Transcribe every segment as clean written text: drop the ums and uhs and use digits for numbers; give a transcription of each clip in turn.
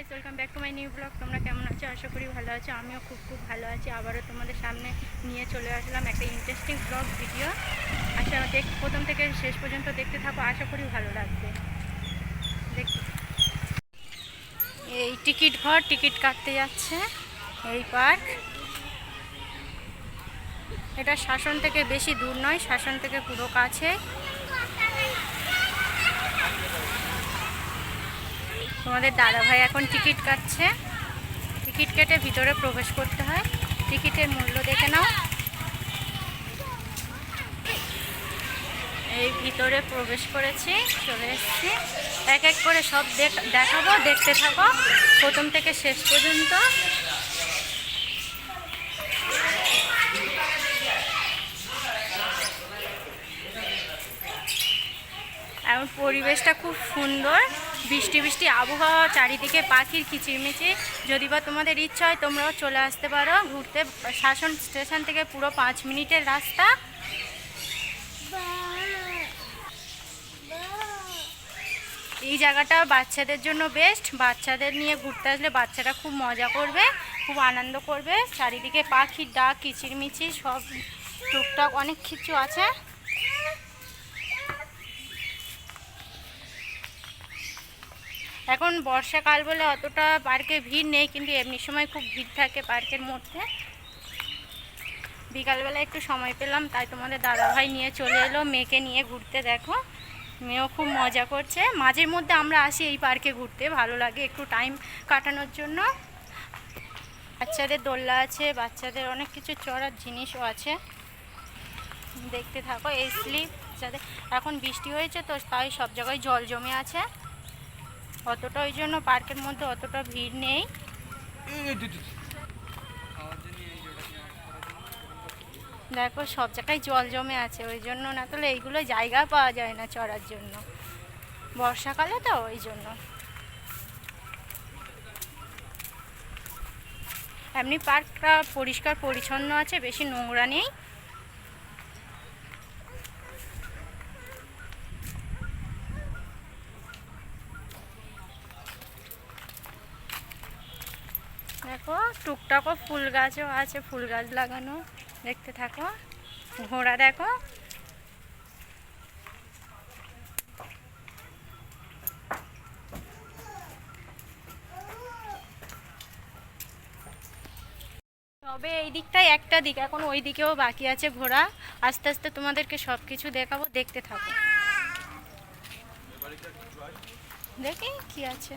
Guys, welcome back to my new blog. তোমরা কেমন আছো? আশা করি ভালো আছো। আমিও খুব ভালো আছি। আবারও তোমাদের সামনে নিয়ে চলে আসলাম একটা ইন্টারেস্টিং ব্লগ ভিডিও। আশা প্রথম থেকে শেষ পর্যন্ত দেখতে থাকো, আশা করি ভালো লাগবে। দেখতে এই টিকিট ঘর, টিকিট কাটতে যাচ্ছে এই পার্ক। এটা শাসন থেকে বেশি দূর নয়, শাসন থেকে পুরো কাছে। তোমাদের দাদাভাই এখন টিকিট কাটছে। টিকিট কেটে ভিতরে প্রবেশ করতে হয়। টিকিটের মূল্য দেখে নাও। এই ভিতরে প্রবেশ করেছি, চলে এসেছি। এক এক করে সব দেখাবো, দেখতে থাকো প্রথম থেকে শেষ পর্যন্ত। এখন পরিবেশটা খুব সুন্দর, বৃষ্টি বৃষ্টি আবহাওয়া, চারিদিকে পাখির কিচিরমিচির। যদি বা তোমাদের ইচ্ছা হয় তোমরাও চলে আসতে পারো ঘুরতে। শাসন স্টেশন থেকে পুরো 5 মিনিটের রাস্তা। এই জায়গাটা বাচ্চাদের জন্য বেস্ট। বাচ্চাদের নিয়ে ঘুরতে আসলে বাচ্চারা খুব মজা করবে, খুব আনন্দ করবে। চারিদিকে পাখির ডাক, কিচিরমিচির সব টুকটাক অনেক কিছু আছে। এখন বর্ষাকাল বলে অতটা পার্কে ভিড় নেই, কিন্তু এমনি সময় খুব ভিড় থাকে পার্কের মধ্যে। বিকালবেলা একটু সময় পেলাম, তাই তোমাদের দাদাভাই নিয়ে চলে এলো মেয়েকে নিয়ে ঘুরতে। দেখো, মেয়েও খুব মজা করছে। মাঝের মধ্যে আমরা আসি এই পার্কে ঘুরতে, ভালো লাগে একটু টাইম কাটানোর জন্য। বাচ্চাদের দোলনা আছে, বাচ্চাদের অনেক কিছু চড়ার জিনিসও আছে। দেখতে থাকো। এই স্লিপ যাদের, এখন বৃষ্টি হয়েছে তো তাই সব জায়গায় জল জমে আছে। অতটা ওই জন্য পার্কের মধ্যে অতটা ভিড় নেই। দেখো সব জায়গায় জল জমে আছে, ওই জন্য, না তাহলে এইগুলো জায়গা পাওয়া যায় না চড়ার জন্য, বর্ষাকালে তো ওই জন্য। এমনি পার্কটা পরিষ্কার পরিচ্ছন্ন আছে, বেশি নোংরা নেই। দেখো টুকটাকও ফুল গাছও আছে, ফুল গাছ লাগানো। দেখতে থাকো। ঘোড়া দেখো। তবে এই দিকটাই একটা দিক, এখন ওই দিকেও বাকি আছে ঘোরা। আস্তে আস্তে তোমাদেরকে সব কিছু দেখাবো, দেখতে থাকো। দেখি কি আছে,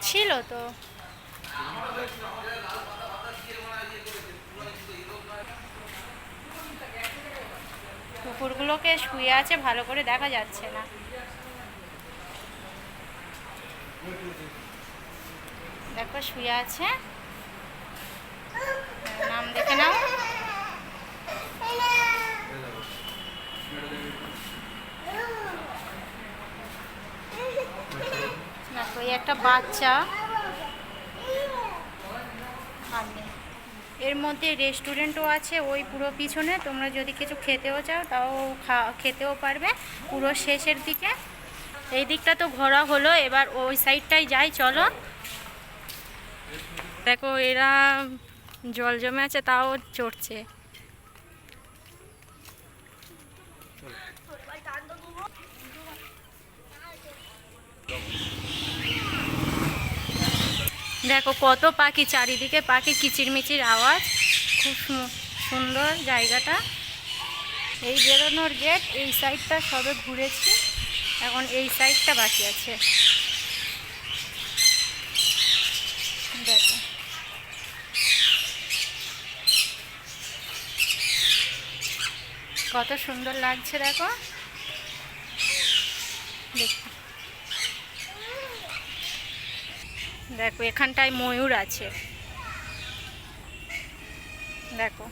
ছিল তো। কুকুরগুলোকে শুয়ে আছে, ভালো করে দেখা যাচ্ছে না। দেখো শুয়ে আছে, নাম দেখে নাও। দেখো এই একটা বাচ্চা। এর মধ্যে রেস্টুরেন্টও আছে ওই পুরো পিছনে। তোমরা যদি কিছু খেতেও চাও তাও খেতেও পারবে পুরো শেষের দিকে। এই দিকটা তো ঘোরা হলো, এবার ওই সাইডটাই যাই, চলো। দেখো এরা জল জমে আছে তাও চড়ছে। দেখো কত পাখি, চারিদিকে পাখি, কিচিরমিচির আওয়াজ। খুব সুন্দর জায়গাটা। এই বেরোনোর গেট, এই সাইডটা সবে ঘুরেছি, এখন এই সাইডটা বাকি আছে। দেখো কত সুন্দর লাগছে। দেখো দেখো এখানটায় ময়ূর আছে। দেখো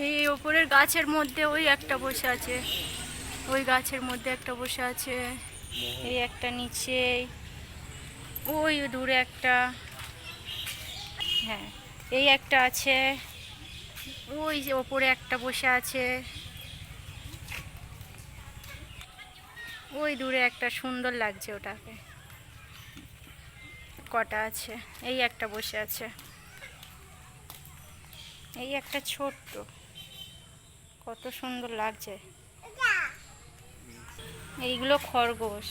এই ওপরের গাছের মধ্যে ওই একটা বসে আছে, ওই গাছের মধ্যে একটা বসে আছে। এই একটা নিচে, ওই দূরে একটা, হ্যাঁ এই একটা আছে। ওই যে ওপরে একটা বসে আছে। ওই দূরে একটা সুন্দর লাগছে ওটাকে। কটা আছে, এই একটা বসে আছে, এই একটা ছোট্ট, কত সুন্দর লাগছে। এইগুলো খরগোশ,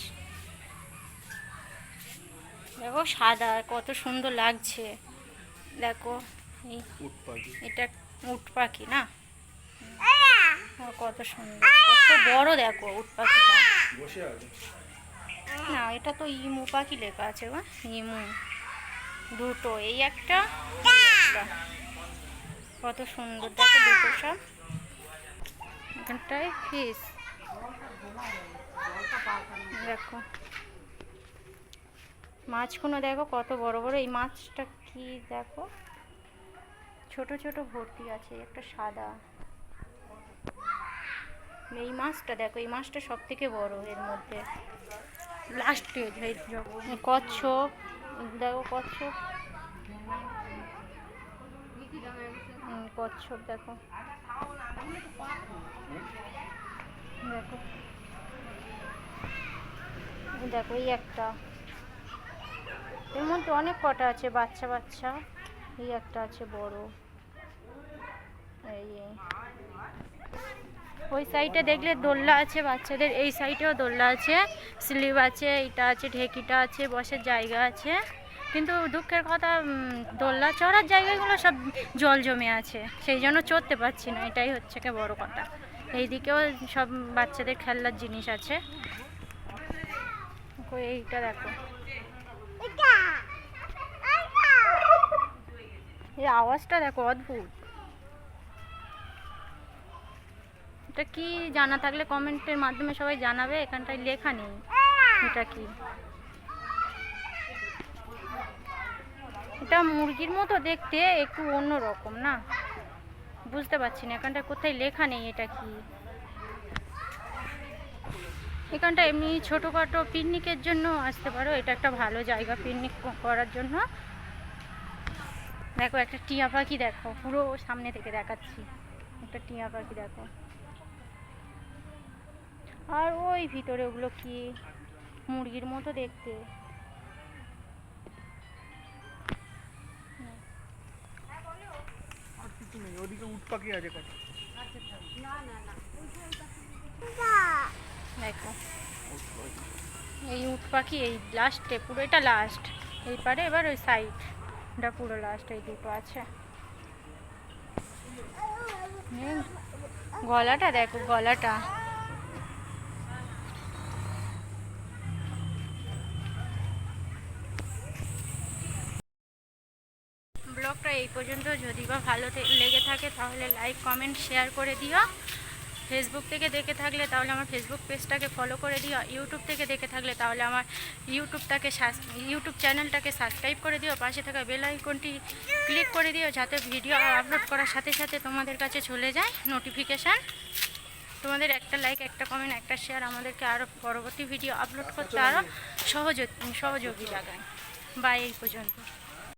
দেখো সাদা, কত সুন্দর লাগছে। দেখো এই এটা উট পাখি না, কত সুন্দর, কত বড় দেখো উট পাখিটা। না এটা তো ইমু পাখি লেখা আছে গো, ইমু। দুটো, এই একটা, এই একটা। কত সুন্দর দেখো দুটো সব। এখানটায় ফিস দেখো, মাছগুলো দেখো কত বড় বড়। এই মাছটা কি দেখো, ছোট ছোট ভর্তি আছে, একটা সাদা। এই মাছটা দেখো, এই মাছটা সব থেকে বড় এর মধ্যে, লাস্টে। কচ্ছপ দেখো, কচ্ছপ, কচ্ছপ দেখো, দেখো দেখো এই একটা, এর মধ্যে অনেক কটা আছে বাচ্চা বাচ্চা। এই একটা আছে বড়। এই ওই সাইডে দেখলে দোলনা আছে বাচ্চাদের, এই সাইডেও দোলনা আছে, স্লিপ আছে, এইটা আছে, ঢেকিটা আছে, বসার জায়গা আছে। কিন্তু দুঃখের কথা, দোলনা চড়ার জায়গাগুলো সব জল জমে আছে, সেই জন্য চড়তে পারছি না, এটাই হচ্ছে কি বড় কথা। এইদিকেও সব বাচ্চাদের খেলনার জিনিস আছে। এইটা দেখো, এই আওয়াজটা দেখো অদ্ভুত। এটা কি জানা থাকলে কমেন্টের মাধ্যমে সবাই জানাবে, এখানটায় লেখা নেই এটা কি। এটা মুরগির মতো দেখতে, একটু অন্য রকম না, বুঝতে পারছি না, এখানটায় কোথায় লেখা নেই এটা কি। এখানটা এমনি ছোটোখাটো পিকনিকের জন্য আসতে পারো, এটা একটা ভালো জায়গা পিকনিক করার জন্য। দেখো একটা টিয়া পাখি দেখো, পুরো সামনে থেকে দেখাচ্ছি, একটা টিয়া পাখি দেখো। আর ওই ভিতরে ওগুলো কি, মুরগির মতো দেখতে। দেখো এই উট পাখি, এই লাস্টে পুরো, এটা লাস্ট এই পারে, এবার ওই সাইডটা পুরো লাস্ট, এই দুটো আছে। গলাটা দেখো, গলাটা। ব্লগটা এই পর্যন্ত, যদি বা ভালো লেগে থাকে তাহলে লাইক কমেন্ট শেয়ার করে দিও। ফেসবুক থেকে দেখে থাকলে তাহলে আমার ফেসবুক পেজটাকে ফলো করে দিও। ইউটিউব থেকে দেখে থাকলে তাহলে আমার ইউটিউব চ্যানেলটাকে সাবস্ক্রাইব করে দিও। পাশে থাকা বেল আইকনটি ক্লিক করে দিও, যাতে ভিডিও আপলোড করার সাথে সাথে তোমাদের কাছে চলে যায় নোটিফিকেশান। তোমাদের একটা লাইক, একটা কমেন্ট, একটা শেয়ার আমাদেরকে আরও পরবর্তী ভিডিও আপলোড করতে আরও সহযোগী লাগায়। বা এই পর্যন্ত।